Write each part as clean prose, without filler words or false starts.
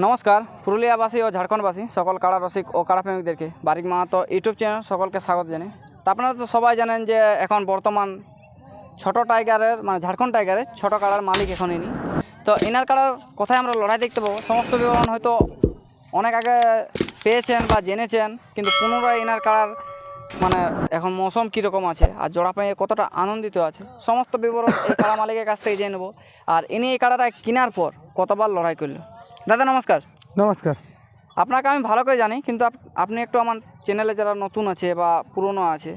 নমস্কার পুরুলিয়াবাসী ও ঝাড়খণ্ডবাসী সকল কাড়া রসিক ও কাড়া প্রেমিকদেরকে বারিক মাহাতো ইউটিউব চ্যানেল সকলকে স্বাগত জানাই। তা আপনারা তো সবাই জানেন যে এখন বর্তমান ছোট টাইগারের মানে ঝাড়খণ্ড টাইগারের ছোট কাড়ার মালিক এখন ইনি। তো ইনার কাড়ার কথায় আমরা লড়াই দেখতে পাবো। সমস্ত বিবরণ হয়তো অনেক আগে পেয়েছেন বা জেনেছেন, কিন্তু পুনরায় ইনার কাড়ার মানে এখন মৌসুম কীরকম আছে আর জোড়া পেয়ে কতটা আনন্দিত আছে সমস্ত বিবরণ এই কাড়া মালিকের কাছ থেকে জেনে নেবো। আর ইনি এই কাড়াটা কেনার পর কতবার লড়াই করলো। দাদা নমস্কার। নমস্কার। আপনাকে আমি ভালো করে জানি, কিন্তু আপনি একটু আমার চ্যানেলে যারা নতুন আছে বা পুরনো আছে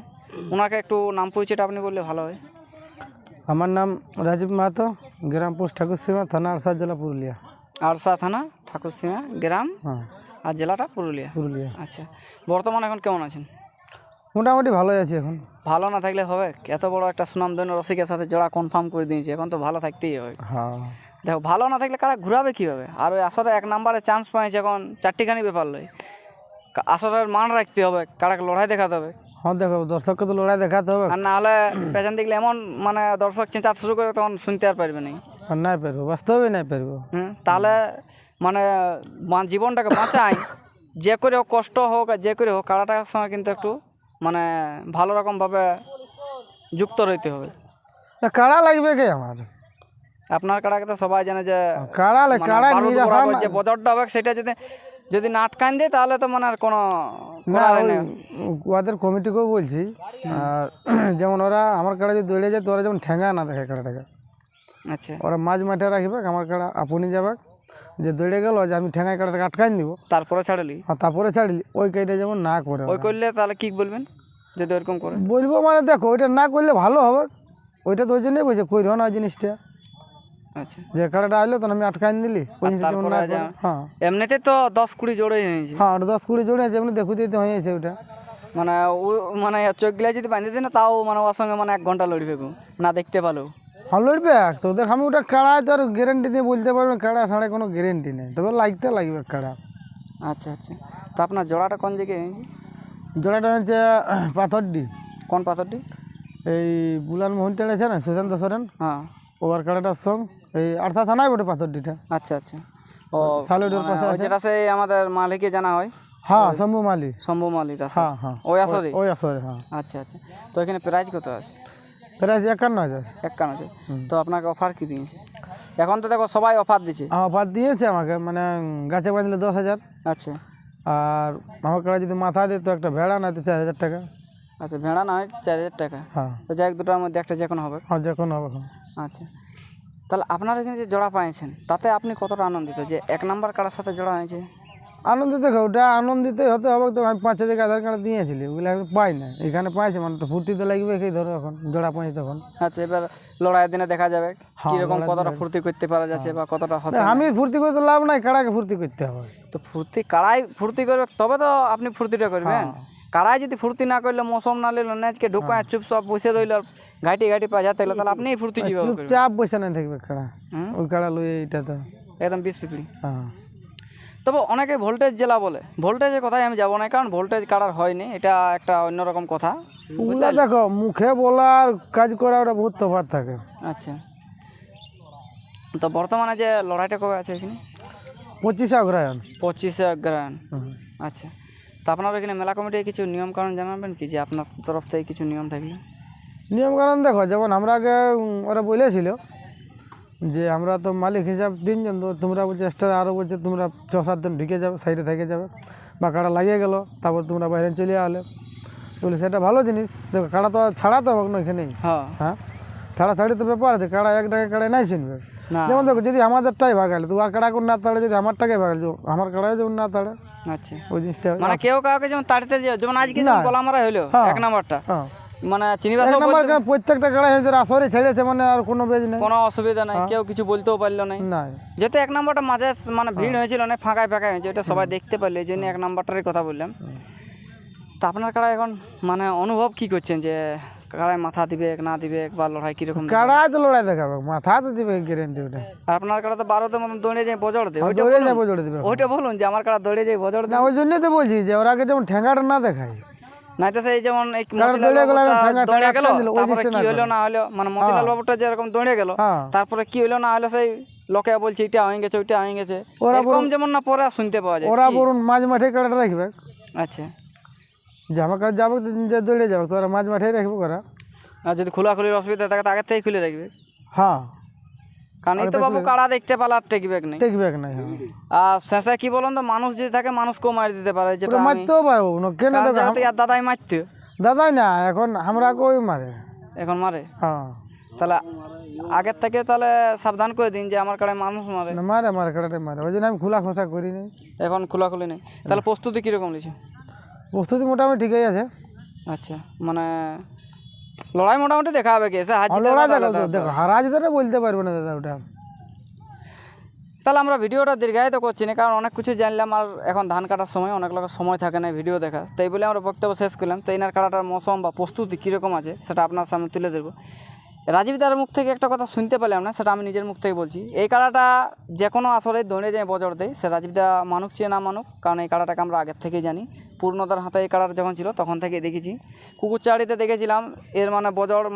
ওনাকে একটু নাম পরিচয়টা আপনি বললে ভালো হয়। আমার নাম রাজীব মাহাতো, গ্রাম পোস্ট ঠাকুরসীমা, থানা আরসা, জেলা পুরুলিয়া। আরসা থানা, ঠাকুরসীমা গ্রাম, হ্যাঁ, আর জেলাটা পুরুলিয়া। পুরুলিয়া। আচ্ছা, বর্তমানে এখন কেমন আছেন? মোটামুটি ভালোই আছি এখন। ভালো না থাকলে হবে? এত বড় একটা সুনামধন্য রসিকের সাথে জোড়া কনফার্ম করে দিয়েছে, এখন তো ভালো থাকতেই হবে। হ্যাঁ, দেখো ভালো না থাকলে কারা ঘুরাবে কীভাবে? আর ওই আসরে এক নম্বরে চান্স পাইছে, এখন চারটিখানি ব্যাপার লয়। আসরের মান রাখতে হবে, কারাকে লড়াই দেখাতে হবে। হ্যাঁ দেখো, দর্শককে তো লড়াই দেখাতে হবে। আর না হলে পেছন দেখলে এমন মানে দর্শক চেঁচাতে শুরু করে তখন শুনতে আর পারবে না। আর নাই পারবো, বাস্তবে নাই পারবো। তাহলে মানে জীবনটাকে বাঁচাই, যে করে হোক, কষ্ট হোক আর যে করে হোক, কাড়াটার সঙ্গে কিন্তু একটু মানে ভালো রকমভাবে যুক্ত রইতে হবে। কাড়া লাগবে কে আমার? আপনার কাড়াকে তো সবাই জানে যে কাড়া যে বজরটা হবে, সেটা যদি না আটকান দেয় তাহলে তো মানে আর কোনো না। ওদের কমিটিকেও বলছি, আর যেমন ওরা আমার কাড়া যদি দৌড়ে যায় তো ওরা যেমন ঠেঙ্গা না দেখে কাড়াটাকে। আচ্ছা, ওরা মাঝ মাঠে রাখবে, আমার কাড়া আপনি যাবে, যে দৌড়ে গেল যে আমি ঠেঙ্গায় কাড়াটাকে আটকান দিব, তারপরে ছাড়লি আর তারপরে ছাড়লি ওই কাইটা যেমন না করে। ওই করলে তাহলে কি বলবেন যদি ওরকম করে? বলবো মানে দেখো, ওইটা না করলে ভালো হবে। ওইটা তো ওই জন্যই বলছে কইরো না ওই জিনিসটা। আচ্ছা, যে কাড়াটা আসলো তখন আমি আটকাইন দিলি, ওই জিনিসটা যেমন না করে। হ্যাঁ এমনিতে তো 10-20 জোড়ে হয়েছে। হ্যাঁ, 10-20 জোড়ে যেমনি দেখতে দিতে হয়েছে ওইটা। মানে ও মানে চোখ গিলা যদি বাঁধে দিই না, তাও মানে ওর সঙ্গে মানে 1 ঘন্টা লড়বে গো, না দেখতে পালো। হ্যাঁ লড়বে তো দেখ, আমি ওটা কাড়ায় তো আর গ্যারেন্টি দিয়ে বলতে পারবেন, কাড়া ছাড়া কোনো গ্যারেন্টি নেই, তবে লাগবে কাড়া। আচ্ছা আচ্ছা, তো আপনার জোড়াটা কোন জায়গায় হয়েছে? জোড়াটা হচ্ছে পাথরডি। কোন পাথরটি? এই বুলান মোহন টেড়েছে না, সুশান্ত সরেন, হ্যাঁ, ওর কাড়াটার সঙ্গ এই আরসা থানায় বটে পাথরডিটা। আচ্ছা আচ্ছা, ও সালুডের পাশে ওই যেটা সেই আমাদের মালিককে জানা হয়। হ্যাঁ, শম্ভু মালি। শম্ভু মালিক। হ্যাঁ হ্যাঁ, ওই আসরে? ওই আসরে। হ্যাঁ, আচ্ছা আচ্ছা, তো এখানে প্রাইজ কত আছে? প্রাইস 51,000। 51। তো আপনাকে অফার কি দিয়েছে? এখন তো দেখো সবাই অফার দিচ্ছে। অফার দিয়েছে আমাকে, মানে গাছে বাঁধলে 10,000, আচ্ছা আর আমার কাছে যদি মাথা দিত একটা ভেড়া না তো 4,000 টাকা। আচ্ছা, ভেড়া না হয় 4,000 টাকা। হ্যাঁ তো যাই হোক, দুটোর মধ্যে একটা যে কোনো হবে। হ্যাঁ, যখন হবে। আচ্ছা, তাহলে আপনার এখানে যে জোড়া পাইছেন তাতে আপনি কতটা আনন্দিত যে 1 নাম্বার কারার সাথে জোড়া হয়েছে? আনন্দিত, ওটা আনন্দিতই হতে হবে। তো আমি 5 জায়গায় আধার কার্ড দিয়েছিলি, ওগুলো আমি পাই না, এখানে পাইছে মানে তো ফুর্তি তো লাগবে। এই ধরো এখন জোড়া পাইছে তখন। আচ্ছা, এবার লড়াইয়ের দিনে দেখা যাবে কিরকম কতটা লড়াইয়ের ফুর্তি করতে পারা যাচ্ছে বা কতটা হচ্ছে। আমি ফুর্তি করতে লাভ নাই, কাড়াকে ফুর্তি করতে হবে। তো কাড়াই ফুর্তি করবে তবে তো আপনি ফুর্তিটা করবেন। কাড়াই যদি ফুর্তি না করলে, মৌসুম না নিল, নেচকে ঢুকায় চুপচাপ বসে রইল, ঘাটি পাজা থাকলে, তাহলে আপনি ফুর্তি কিভাবে করবেন? চুপচাপ বসে নাই থাকবে কাড়া। ওই কাড়া লই এইটা তো একদম 20 পিঁপড়ি। হ্যাঁ, তবে অনেকে ভোল্টেজ জেলা বলে, ভোল্টেজের কথায় আমি যাবো না, কারণ ভোল্টেজ কাড়ার হয়নি, এটা একটা অন্যরকম কথা। ওগুলা দেখো মুখে বলা আর কাজ করা ওটা বহুত তফাৎ থাকে। আচ্ছা, তো বর্তমানে যে লড়াইটা কবে আছে এখানে? 25 অগ্রহায়ণ। 25 অগ্রহায়ণ। আচ্ছা, তো আপনার এখানে মেলা কমিটির কিছু নিয়ম কানুন জানাবেন কি, যে আপনার তরফ থেকে কিছু নিয়ম থাকলে? নিয়ম কারণ দেখো, যেমন আমরা আগে ওরা বলেছিল যে আমরা তো মালিক হিসাব 3 জন, তো তোমরা বলছে এক্সট্রা আরও বলছে তোমরা 6-7 জন ঢুকে যাবে, সাইডে থেকে যাবে, বা কাড়া লাগিয়ে গেল তারপর তোমরা বাইরে চলে আলে, বলে সেটা ভালো জিনিস। দেখো কাড়া তো ছাড়া তো হবে না এখানেই। হ্যাঁ, ছাড়াছাড়ি তো ব্যাপার আছে, কাড়া এক টাকা কাড়ায় নাই চিনবে। যেমন দেখো, যদি আমাদেরটাই ভাগালে তো আর কাড়া করে না তাড়ে, যদি আমার টাকায় ভাগালে আমার কাড়ায় যেমন না তাড়ে। আচ্ছা, ওই জিনিসটা মানে কেউ কাউকে যেমন তাড়িতে, যেমন আজকে যেমন গলা মারা হইলো 1 নাম্বারটা, মানে চিনিবাস প্রত্যেকটা কাড়া হয়েছে আসরে ছেড়েছে, মানে আর কোনো বেজ নেই, কোনো অসুবিধা নাই, কেউ কিছু বলতেও পারলো না। যেহেতু 1 নাম্বারটা মাঝে মানে ভিড় হয়েছিল, অনেক ফাঁকায় হয়েছে, ওটা সবাই দেখতে পারলো, এই জন্য 1 নাম্বারটারই কথা বললাম। তা আপনার কাড়া এখন মানে অনুভব কি করছেন, যে কাড়ায় মাথা দিবে না দিবে, বা লড়াই কিরকম? কাড়ায় তো লড়াই দেখাবে, মাথা তো দিবে গ্যারেন্টি ওটা। আর আপনার কাড়া তো 12দের মতন দৌড়ে যায় বজড় দেয়, বজড়ে দিবে। ওইটা বলুন যে আমার কাড়া দৌড়ে যায় বজড় দেয়। ওই জন্যই তো বলছি যে ওরা আগে যেমন ঠেঙ্গাটা না দেখায়, নাই তো সেই যেমন এই দৌড়ে গেল, তারপরে কি হলো না হলো, মানে মতিলাল বাবুটা যেরকম দৌড়ে গেল, তারপরে কি হলো না হলো সেই লোকে বলছে এটা হয়ে গেছে ওইটা হয়ে গেছে, ওরা এরকম যেমন না পরে শুনতে পাওয়া যায়। ওরা কি? বরুণ মাঝ মাঠে কাড়াটা রাখবে, আচ্ছা, যে আমার কাছে যাবে যে দৌড়ে যাবে তো ওরা মাঝ মাঠেই রাখবে ওরা। আর যদি খোলাখুলির অসুবিধা থাকে তো আগের থেকেই খুলে রাখবে, হ্যাঁ, কারণ এই তো বাবু কাড়া দেখতে পারলে আর টেকবে নেই। টেকবে নাই। হ্যাঁ, আর শেষে কি বলুন তো, মানুষ যদি থাকে মানুষকেও মারি দিতে পারে, যেটা ওরা আমি মারতেও পারবো না, কেন কারণ দেবে? যেহেতু ইয়ার দাদাই মারতে দাদাই না, এখন আমরা কই মারে। এখন মারে, হ্যাঁ, তাহলে আগের থেকে তাহলে সাবধান করে দিন যে আমার কাড়ায় মানুষ মারে। না মারে মারে কাড়াটাই মারে, ওই জন্য আমি খোলা খোসা করি নি। এখন খোলাখুলি নেই, তাহলে প্রস্তুতি কীরকম নিয়েছে? প্রস্তুতি মোটামুটি ঠিকই আছে। আচ্ছা, মানে লড়াই মোটামুটি দেখা হবে কি এসে হার জিতের লড়াই ব্যাপার দেখো আলাদা। দেখো, হারাজ ধরে বলতে পারবো না দাদা ওটা। তাহলে আমরা ভিডিওটা দীর্ঘায়িত করছি না, কারণ অনেক কিছু জানলাম, আর এখন ধান কাটার সময় অনেক লোকের সময় থাকে না ভিডিও দেখা, তাই বলে আমরা বক্তব্য শেষ করলাম। তো এনার কাটাটার মৌসুম বা প্রস্তুতি কীরকম আছে সেটা আপনার সামনে তুলে ধরবো। রাজীবদার মুখ থেকে একটা কথা শুনতে পেলাম না, সেটা আমি নিজের মুখ থেকে বলছি। এই কাড়াটা যে কোনো আসলে দৌড়ে যায় বজর দেয়, সে রাজীবদা মানুক চেয়ে না মানুক, কারণ এই কাড়াটাকে আমরা আগের থেকেই জানি। পূর্ণতার হাতে এই কাড়াটা যখন ছিল তখন থেকেই দেখেছি, কুকুরচাড়িতে দেখেছিলাম, এর মানে বজর